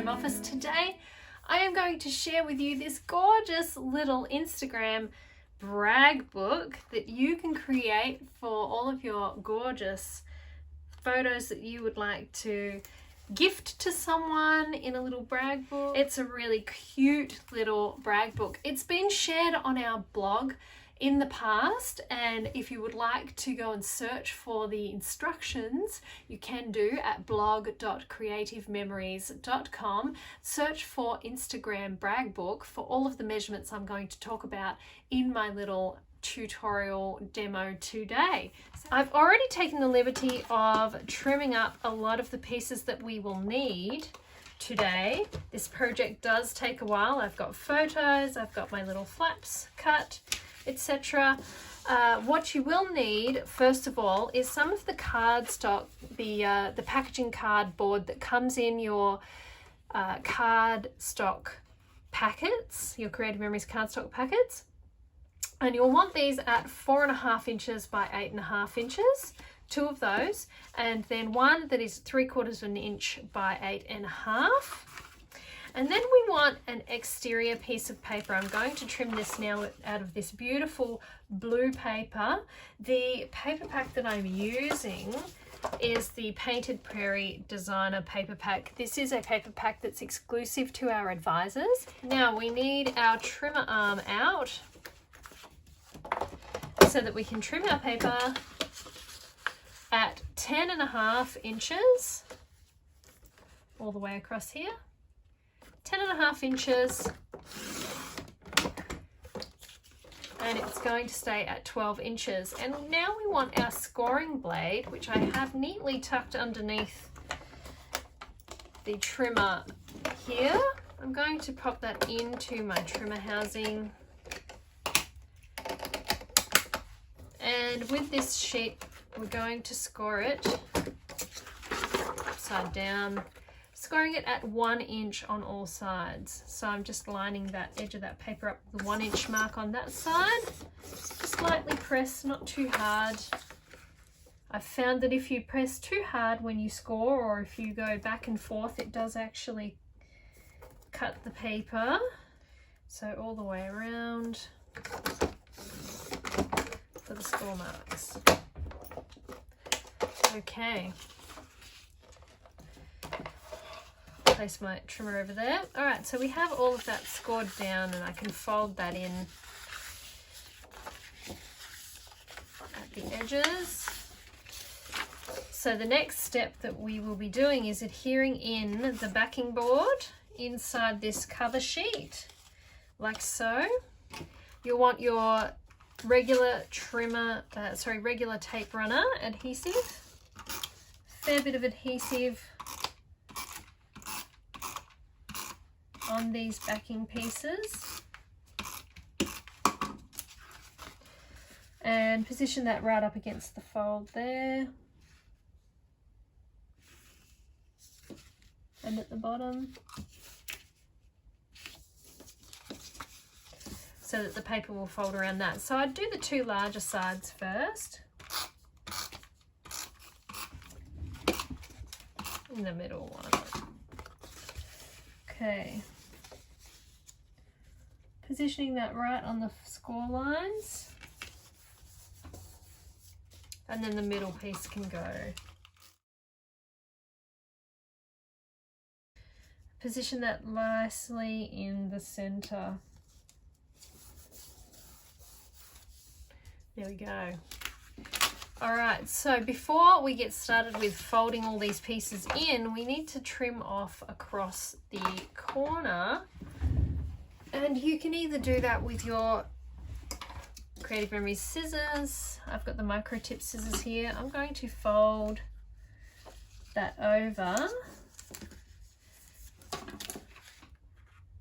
home office. Today I am going to share with you this gorgeous little Instagram brag book that you can create for all of your gorgeous photos that you would like to gift to someone in a little brag book. It's a really cute little brag book. It's been shared on our blog in the past, and if you would like to go and search for the instructions, you can do at blog.creativememories.com. Search for Instagram brag book for all of the measurements I'm going to talk about in my little tutorial demo today. So I've already taken the liberty of trimming up a lot of the pieces that we will need today. This project does take a while. I've got photos, I've got my little flaps cut, etc. What you will need first of all is some of the cardstock, the packaging cardboard that comes in your cardstock packets, your Creative Memories cardstock packets. And you'll want these at 4.5 inches by 8.5 inches, 2 of those, and then one that is 3/4 inch by 8.5. And then we want an exterior piece of paper. I'm going to trim this now out of this beautiful blue paper. The paper pack that I'm using is the Painted Prairie Designer paper pack. This is a paper pack that's exclusive to our advisors. Now we need our trimmer arm out so that we can trim our paper at 10.5 inches all the way across here. 10.5 inches, and it's going to stay at 12 inches. And now we want our scoring blade, which I have neatly tucked underneath the trimmer here. I'm going to pop that into my trimmer housing. And with this sheet, we're going to score it upside down, scoring it at 1 inch on all sides. So I'm just lining that edge of that paper up with the 1 inch mark on that side. Slightly press, not too hard. I've found that if you press too hard when you score, or if you go back and forth, it does actually cut the paper. So all the way around for the score marks. Okay. Place my trimmer over there. All right, so we have all of that scored down, and I can fold that in at the edges. So the next step that we will be doing is adhering in the backing board inside this cover sheet, like so. You'll want your regular regular tape runner adhesive, fair bit of adhesive on these backing pieces, and position that right up against the fold there, and at the bottom, so that the paper will fold around that. So I'd do the 2 larger sides first, in the middle one. Okay. Positioning that right on the score lines, and then the middle piece can go. Position that nicely in the center. There we go. All right, so before we get started with folding all these pieces in, we need to trim off across the corner. And you can either do that with your Creative Memories scissors. I've got the micro tip scissors here. I'm going to fold that over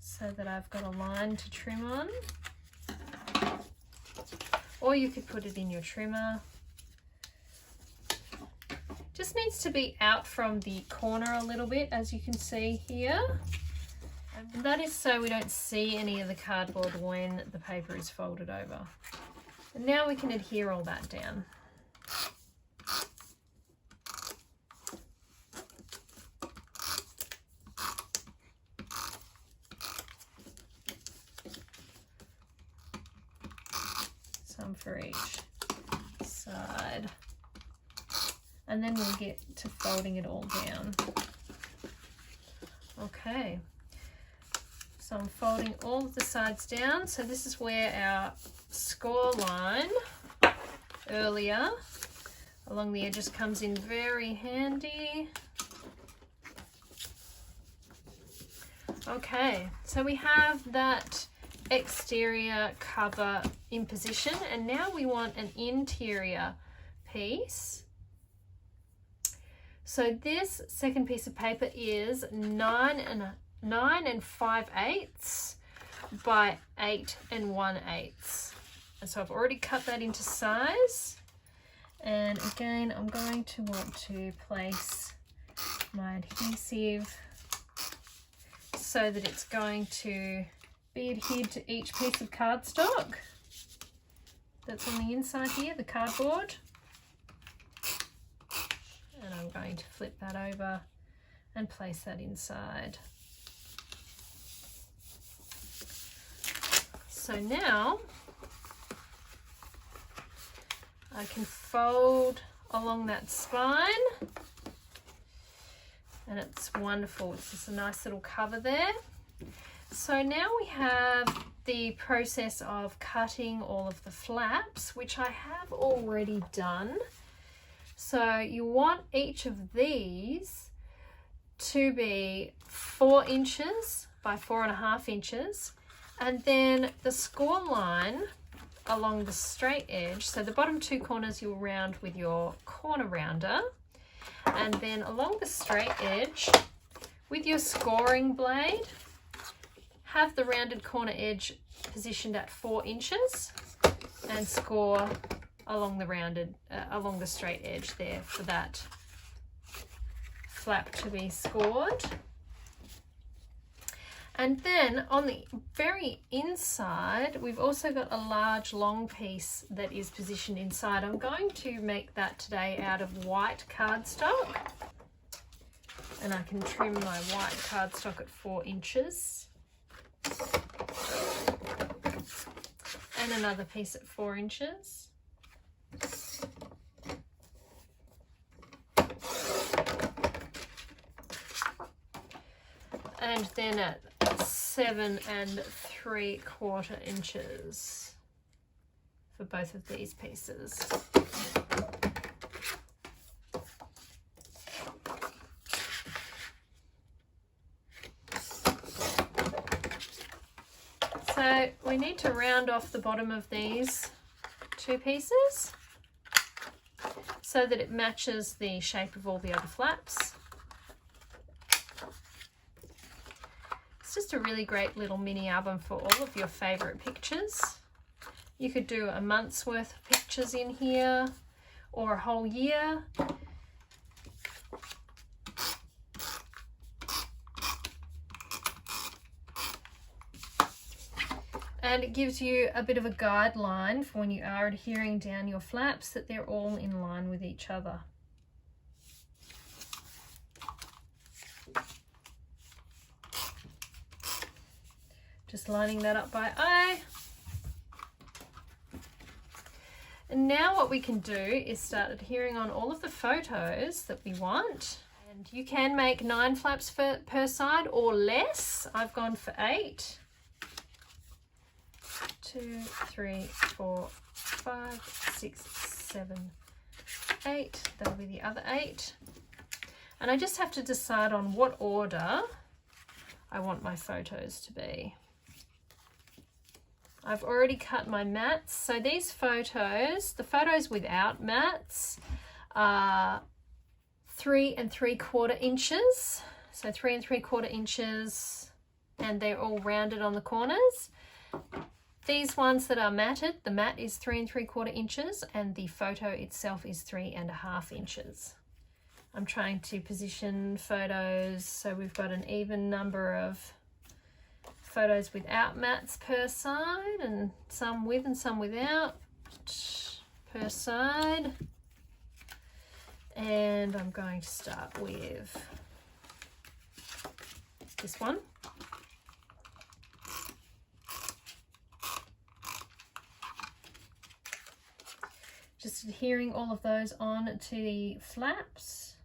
so that I've got a line to trim on. Or you could put it in your trimmer. Just needs to be out from the corner a little bit, as you can see here. And that is so we don't see any of the cardboard when the paper is folded over. And now we can adhere all that down. some for each side. And then we'll get to folding it all down. Okay, so I'm folding all of the sides down. So this is where our score line earlier along the edges comes in very handy. Okay, so we have that exterior cover in position, and now we want an interior piece. So this second piece of paper is 9 5/8 by 8 1/8. And so I've already cut that into size. And again, I'm going to want to place my adhesive so that it's going to be adhered to each piece of cardstock that's on the inside here, the cardboard. And I'm going to flip that over and place that inside. So now I can fold along that spine, and it's wonderful. It's just a nice little cover there. So now we have the process of cutting all of the flaps, which I have already done. So you want each of these to be 4 inches by 4.5 inches, and then the score line along the straight edge, so the bottom 2 corners you'll round with your corner rounder, and then along the straight edge with your scoring blade, have the rounded corner edge positioned at 4 inches and score along the rounded, along the straight edge there for that flap to be scored. And then on the very inside, we've also got a large long piece that is positioned inside. I'm going to make that today out of white cardstock, and I can trim my white cardstock at 4 inches. And another piece at 4 inches. And then at 7 3/4 inches for both of these pieces. So we need to round off the bottom of these 2 pieces so that it matches the shape of all the other flaps. It's just a really great little mini album for all of your favourite pictures. You could do a month's worth of pictures in here, or a whole year. And it gives you a bit of a guideline for when you are adhering down your flaps, that they're all in line with each other. Just lining that up by eye. And now what we can do is start adhering on all of the photos that we want. And you can make 9 flaps per side or less. I've gone for 8. 2, 3, 4, 5, 6, 7, 8. That'll be the other 8. And I just have to decide on what order I want my photos to be. I've already cut my mats. So these photos, the photos without mats, are 3 3/4 inches. So 3 3/4 inches, and they're all rounded on the corners. These ones that are matted, the mat is 3 3/4 inches, and the photo itself is 3.5 inches. I'm trying to position photos so we've got an even number of photos without mats per side, and some with and some without per side. And I'm going to start with this one. just adhering all of those on to the flaps.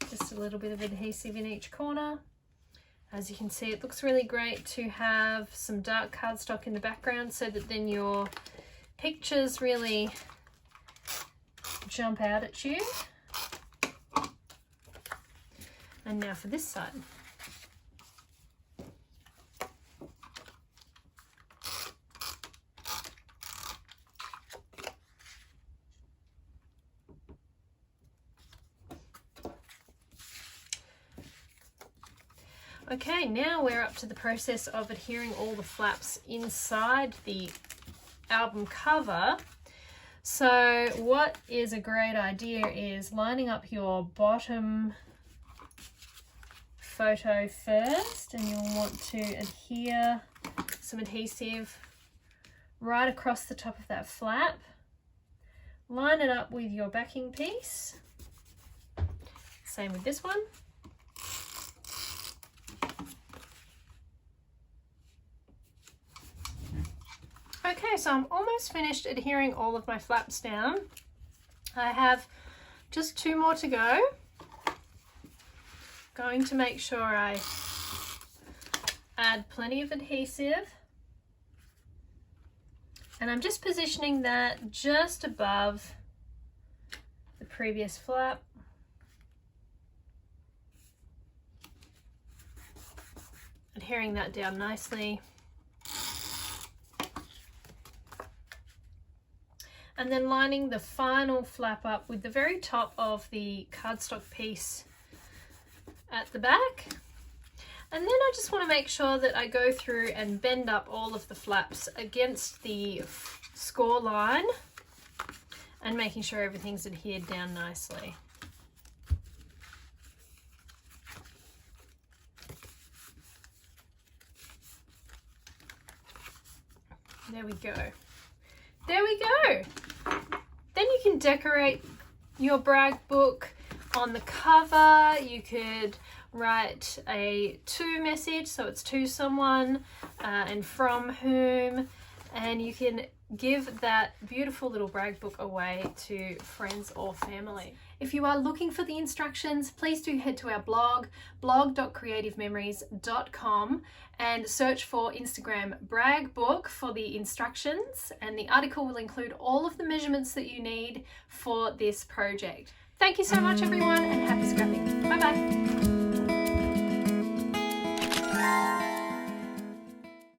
Just a little bit of adhesive in each corner. As you can see, it looks really great to have some dark cardstock in the background so that then your pictures really jump out at you. And now for this side. Okay, now we're up to the process of adhering all the flaps inside the album cover. So what is a great idea is lining up your bottom photo first, and you'll want to adhere some adhesive right across the top of that flap. Line it up with your backing piece. Same with this one. Okay, so I'm almost finished adhering all of my flaps down. I have just 2 more to go. Going to make sure I add plenty of adhesive. And I'm just positioning that just above the previous flap. Adhering that down nicely. And then lining the final flap up with the very top of the cardstock piece at the back. And then I just want to make sure that I go through and bend up all of the flaps against the score line and making sure everything's adhered down nicely. There we go. There we go. Then you can decorate your brag book on the cover. You could write a to message, so it's to someone and from whom, and you can give that beautiful little brag book away to friends or family. If you are looking for the instructions, please do head to our blog, blog.creativememories.com, and search for Instagram brag book for the instructions, and the article will include all of the measurements that you need for this project. Thank you so much everyone, and happy scrapping. Bye bye.